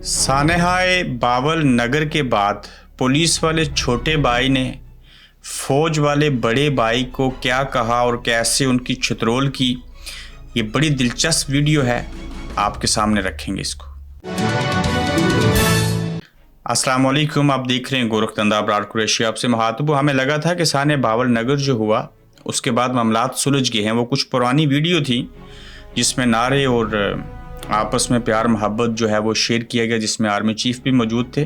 सानेहाए बावल नगर के बाद पुलिस वाले छोटे भाई ने फौज वाले बड़े भाई को क्या कहा और कैसे उनकी छुतरोल की, ये बड़ी दिलचस्प वीडियो है, आपके सामने रखेंगे इसको। अस्सलाम वालेकुम, आप देख रहे हैं गोरखधंधा अबरार कुरैशी। आपसे मुखातिब हमें लगा था कि साने बावल नगर जो हुआ उसके बाद मामलात सुलझ गए हैं। वो कुछ पुरानी वीडियो थी जिसमें नारे और आपस में प्यार मोहब्बत जो है वो शेयर किया गया, जिसमें आर्मी चीफ भी मौजूद थे।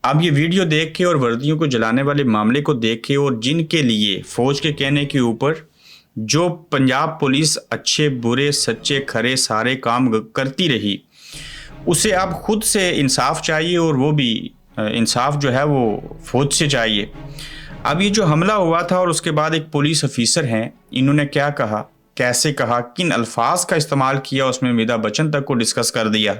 अब ये वीडियो देख के और वर्दियों को जलाने वाले मामले को देख के और जिनके लिए फ़ौज के कहने के ऊपर जो पंजाब पुलिस अच्छे बुरे सच्चे खरे सारे काम करती रही, उसे अब खुद से इंसाफ चाहिए और वो भी इंसाफ जो है वो फ़ौज से चाहिए। अब ये जो हमला हुआ था और उसके बाद एक पुलिस ऑफिसर हैं, इन्होंने क्या कहा, कैसे कहा, किन अल्फाज का इस्तेमाल किया, उसमें अमिताभ बच्चन तक को डिस्कस कर दिया।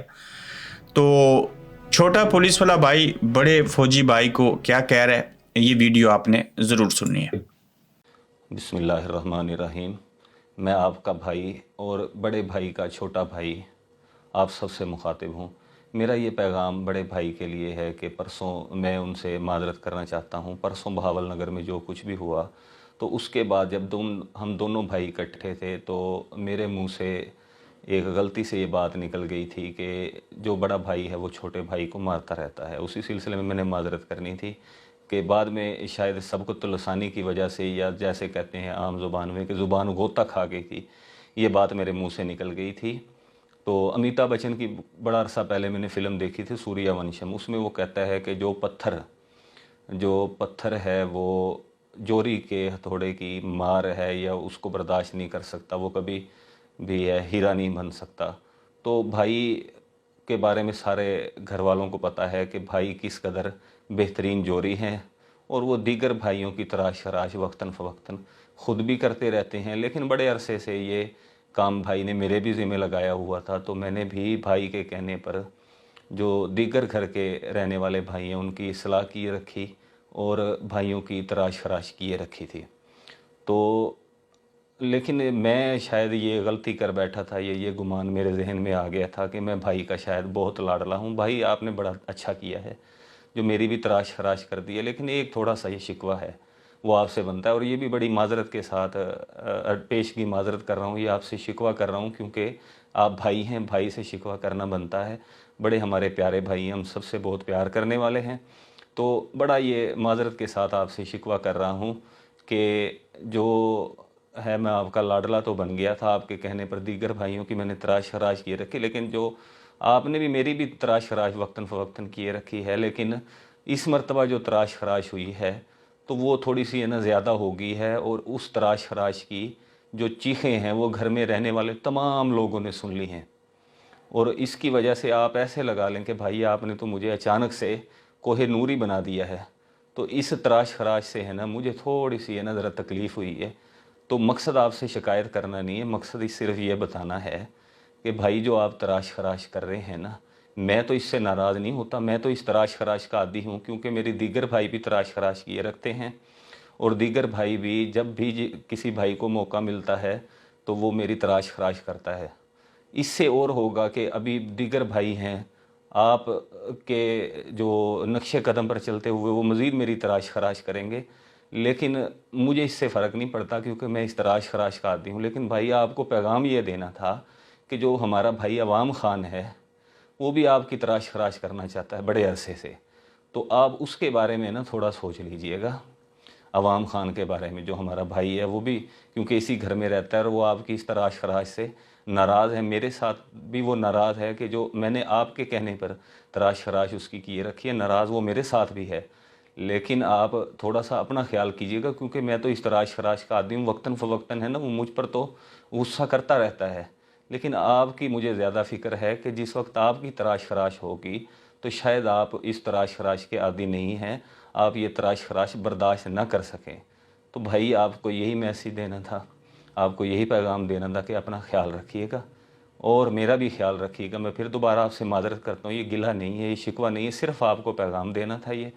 तो छोटा पुलिस वाला भाई बड़े फौजी भाई को क्या कह रहा है, ये वीडियो आपने ज़रूर सुननी है। बिस्मिल्लाहिर्रहमानिर्रहीम। मैं आपका भाई और बड़े भाई का छोटा भाई आप सबसे मुखातिब हूँ। मेरा ये पैगाम बड़े भाई के लिए है कि परसों मैं उनसे माज़रत करना चाहता हूँ। परसों बहावल नगर में जो कुछ भी हुआ, तो उसके बाद जब हम दोनों भाई इकट्ठे थे तो मेरे मुंह से एक गलती से ये बात निकल गई थी कि जो बड़ा भाई है वो छोटे भाई को मारता रहता है। उसी सिलसिले में मैंने माज़रत करनी थी कि बाद में शायद सबको लसानी की वजह से, या जैसे कहते हैं आम ज़ुबान में कि ज़ुबान गोता खा गई थी, ये बात मेरे मुंह से निकल गई थी। तो अमिताभ बच्चन की बड़ा अरसा पहले मैंने फ़िल्म देखी थी सूर्यवंशम। उसमें वो कहता है कि जो पत्थर है वो जोरी के हथौड़े की मार है या उसको बर्दाश्त नहीं कर सकता, वो कभी भी है हीरा नहीं बन सकता। तो भाई के बारे में सारे घर वालों को पता है कि भाई किस कदर बेहतरीन जोरी हैं, और वो दीगर भाइयों की तराश खराश वक्तन फ़वक्तन ख़ुद भी करते रहते हैं। लेकिन बड़े अरसे से ये काम भाई ने मेरे भी ज़िम्मे लगाया हुआ था, तो मैंने भी भाई के कहने पर जो दीगर घर के रहने वाले भाई हैं उनकी इस्लाह किए रखी और भाइयों की तराश खराश किए रखी थी। तो लेकिन मैं शायद ये गलती कर बैठा था, ये गुमान मेरे जहन में आ गया था कि मैं भाई का शायद बहुत लाडला हूँ। भाई आपने बड़ा अच्छा किया है जो मेरी भी तराश खराश कर दी है, लेकिन एक थोड़ा सा ये शिकवा है वो आपसे बनता है, और ये भी बड़ी माजरत के साथ पेश की माजरत कर रहा हूँ। ये आपसे शिकवा कर रहा हूँ क्योंकि आप भाई हैं, भाई से शिकवा करना बनता है। बड़े हमारे प्यारे भाई हैं, हम सबसे बहुत प्यार करने वाले हैं। तो बड़ा ये माजरत के साथ आपसे शिकवा कर रहा हूँ कि जो है मैं आपका लाडला तो बन गया था आपके कहने पर, दीगर भाइयों की मैंने तराश खराश किए रखी, लेकिन जो आपने भी मेरी भी तराश खराश वक्तन फ़वक्तन किए रखी है। लेकिन इस मर्तबा जो तराश खराश हुई है तो वो थोड़ी सी है ना ज़्यादा हो गई है, और उस तराश खराश की जो चीखें हैं वो घर में रहने वाले तमाम लोगों ने सुन ली हैं। और इसकी वजह से आप ऐसे लगा लें कि भाई आपने तो मुझे अचानक से कोहे नूरी बना दिया है। तो इस तराश खराश से है ना मुझे थोड़ी सी है ना ज़रा तकलीफ़ हुई है। तो मकसद आपसे शिकायत करना नहीं है, मकसद सिर्फ ये बताना है कि भाई जो आप तराश खराश कर रहे हैं ना, मैं तो इससे नाराज़ नहीं होता। मैं तो इस तराश खराश का आदी हूँ क्योंकि मेरे दीगर भाई भी तराश खराश किए रखते हैं, और दीगर भाई भी जब भी किसी भाई को मौका मिलता है तो वो मेरी तराश खराश करता है। इससे और होगा कि अभी दीगर भाई हैं आप के जो नक्शे कदम पर चलते हुए वो मज़ीद मेरी तराश खराश करेंगे, लेकिन मुझे इससे फ़र्क नहीं पड़ता क्योंकि मैं इस तराश खराश का आदी हूँ। लेकिन भाई आपको पैगाम ये देना था कि जो हमारा भाई अवाम ख़ान है वो भी आपकी तराश खराश करना चाहता है बड़े अरसे से, तो आप उसके बारे में ना थोड़ा सोच लीजिएगा। अवाम ख़ान के बारे में, जो हमारा भाई है वो भी क्योंकि इसी घर में रहता है और वो आपकी इस तराश खराश से नाराज़ है। मेरे साथ भी वो नाराज़ है कि जो मैंने आपके कहने पर तराश खराश उसकी किए रखी है, नाराज़ वो मेरे साथ भी है। लेकिन आप थोड़ा सा अपना ख्याल कीजिएगा क्योंकि मैं तो इस तराश खराश का आदमी हूँ। वक्तन फ़वक्तन है ना वो मुझ पर तो गुस्सा करता रहता है, लेकिन आपकी मुझे ज़्यादा फ़िक्र है कि जिस वक्त आपकी तराश खराश होगी तो शायद आप इस तराश खराश के आदी नहीं हैं, आप ये तराश खराश बर्दाश्त ना कर सकें। तो भाई आपको यही मैसेज देना था, आपको यही पैगाम देना था कि अपना ख्याल रखिएगा और मेरा भी ख्याल रखिएगा। मैं फिर दोबारा आपसे माज़रत करता हूँ, ये गिला नहीं है, ये शिकवा नहीं है, सिर्फ़ आपको पैगाम देना था ये।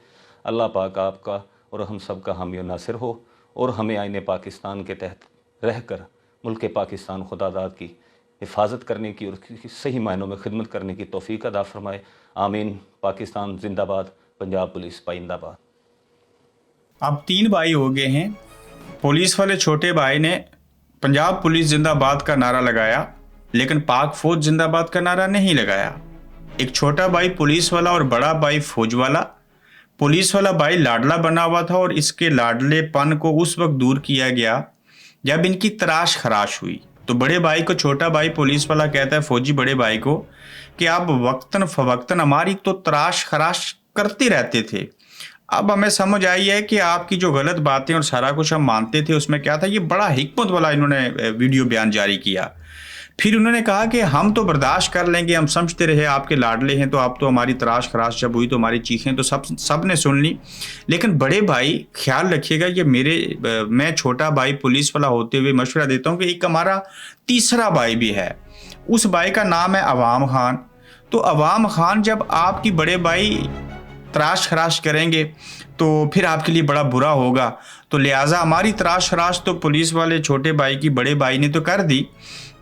अल्लाह पाक आपका और हम सब का हामी नासिर हो, और हमें आईने पाकिस्तान के तहत रहकर मुल्क पाकिस्तान खुदादाद की हिफाजत करने की और उसकी सही मायनों में खिदमत करने की तौफीक अता फरमाए। आमीन। पाकिस्तान जिंदाबाद, पंजाब पुलिस पाइंदाबाद। अब 3 भाई हो गए हैं। पुलिस वाले छोटे भाई ने पंजाब पुलिस जिंदाबाद का नारा लगाया, लेकिन पाक फौज जिंदाबाद का नारा नहीं लगाया। एक छोटा भाई पुलिस वाला और बड़ा भाई फौज वाला। पुलिस वाला भाई लाडला बना हुआ था और इसके लाडलेपन को उस वक्त दूर किया गया जब इनकी तराश खराश हुई। तो बड़े भाई को छोटा भाई पुलिस वाला कहता है फौजी बड़े भाई को कि आप वक्तन फवक्तन हमारी तो तराश खराश करते रहते थे। अब हमें समझ आई है कि आपकी जो गलत बातें और सारा कुछ हम मानते थे उसमें क्या था। ये बड़ा हिकमत वाला इन्होंने वीडियो बयान जारी किया। फिर उन्होंने कहा कि हम तो बर्दाश्त कर लेंगे, हम समझते रहे आपके लाडले हैं, तो आप तो हमारी तराश खराश जब हुई तो हमारी चीखें तो सब ने सुन ली। लेकिन बड़े भाई ख्याल रखिएगा, ये मैं छोटा भाई पुलिस वाला होते हुए मशवरा देता हूँ कि एक हमारा तीसरा भाई भी है। उस भाई का नाम है अवाम खान। तो अवाम खान जब आपकी बड़े भाई तराश खराश करेंगे तो फिर आपके लिए बड़ा बुरा होगा। तो लिहाजा हमारी तराश खराश तो पुलिस वाले छोटे भाई की बड़े भाई ने तो कर दी,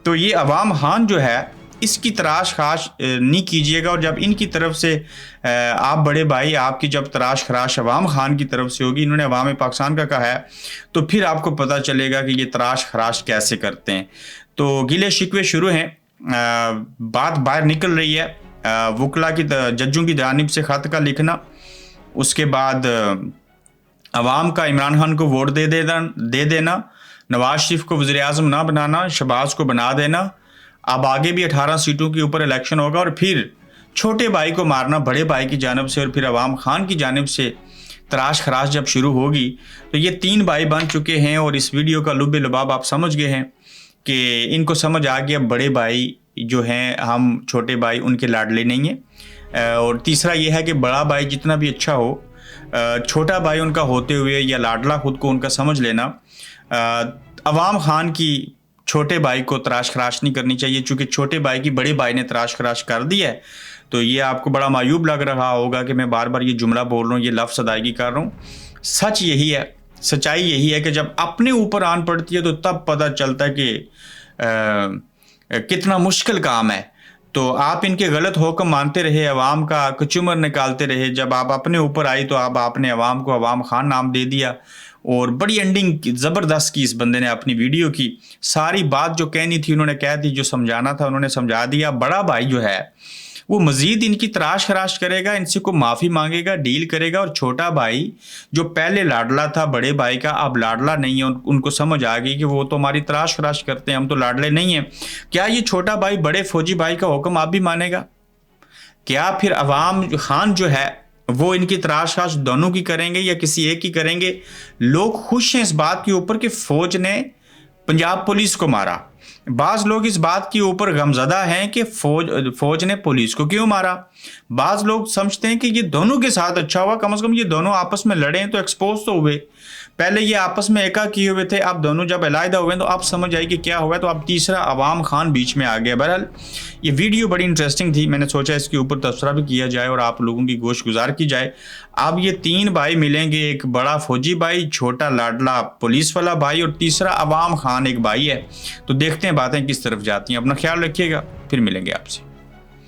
तो ये अवाम खान जो है इसकी तराश खराश नहीं कीजिएगा। और जब इनकी तरफ से आप बड़े भाई आपकी जब तराश खराश अवाम खान की तरफ से होगी, इन्होंने अवाम पाकिस्तान का कहा है, तो फिर आपको पता चलेगा कि ये तराश खराश कैसे करते हैं। तो गिले शिकवे शुरू हैं, बात बाहर निकल रही है। वकला की जजों की जानिब से ख़त का लिखना, उसके बाद अवाम का इमरान खान को वोट दे देना, नवाज शरीफ को वज़ीर आज़म ना बनाना, शहबाज को बना देना। अब आगे भी 18 सीटों के ऊपर इलेक्शन होगा और फिर छोटे भाई को मारना बड़े भाई की जानिब से और फिर अवाम खान की जानिब से तराश खराश जब शुरू होगी। तो ये 3 भाई बन चुके हैं और इस वीडियो का लुब्बे लुबाब आप समझ गए हैं कि इनको समझ आ गया बड़े भाई जो हैं हम छोटे भाई उनके लाडले नहीं हैं। और तीसरा ये है कि बड़ा भाई जितना भी अच्छा हो, छोटा भाई उनका होते हुए या लाडला खुद को उनका समझ लेना। अवाम खान की छोटे भाई को तराश खराश नहीं करनी चाहिए, चूँकि छोटे भाई की बड़े भाई ने तराश खराश कर दी है। तो ये आपको बड़ा मायूब लग रहा होगा कि मैं बार बार ये जुमला बोल रहा हूँ, ये लफ्ज़ अदायगी कर रहा हूँ। सच यही है, सच्चाई यही है कि जब अपने ऊपर आन पड़ती है तो तब पता चलता है कि कितना मुश्किल काम है। तो आप इनके गलत हुक्म मानते रहे, अवाम का कचूमर निकालते रहे। जब आप अपने ऊपर आई तो आपने अवाम को अवाम खान नाम दे दिया और बड़ी एंडिंग ज़बरदस्त की इस बंदे ने अपनी वीडियो की। सारी बात जो कहनी थी उन्होंने कह दी, जो समझाना था उन्होंने समझा दिया। बड़ा भाई जो है वो मज़ीद इनकी तराश खराश करेगा, इनसे को माफ़ी मांगेगा, डील करेगा। और छोटा भाई जो पहले लाडला था बड़े भाई का, अब लाडला नहीं है। उनको समझ आ गई कि वो तो हमारी तराश खराश करते हैं, हम तो लाडले नहीं हैं। क्या ये छोटा भाई बड़े फौजी भाई का हुक्म आप भी मानेगा? क्या फिर अवाम खान जो है वो इनकी तराश खराश दोनों की करेंगे या किसी एक की करेंगे? लोग खुश हैं इस बात के ऊपर कि फ़ौज ने पंजाब पुलिस को मारा। बाज़ लोग इस बात के ऊपर गमज़दा हैं कि फ़ौज ने पुलिस को क्यों मारा। बाज़ लोग समझते हैं कि ये दोनों के साथ अच्छा हुआ, कम से कम ये दोनों आपस में लड़े तो एक्सपोज तो हुए। पहले ये आपस में एका किए हुए थे, अब दोनों जब अलहदा हुए तो अब समझ आई कि क्या हुआ। तो अब तीसरा अवाम खान बीच में आ गया। बहरहाल ये वीडियो बड़ी इंटरेस्टिंग थी, मैंने सोचा इसके ऊपर तबसरा भी किया जाए और आप लोगों की गोश गुजार की जाए। अब ये 3 भाई मिलेंगे, एक बड़ा फौजी भाई, छोटा लाडला पुलिस वाला भाई और तीसरा अवाम खान एक भाई है। तो देखते हैं बातें किस तरफ जाती हैं। अपना ख्याल रखिएगा, फिर मिलेंगे आपसे।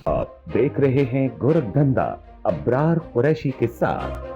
आप देख रहे हैं गोरखधंधा अब्रार कुरैशी के साथ।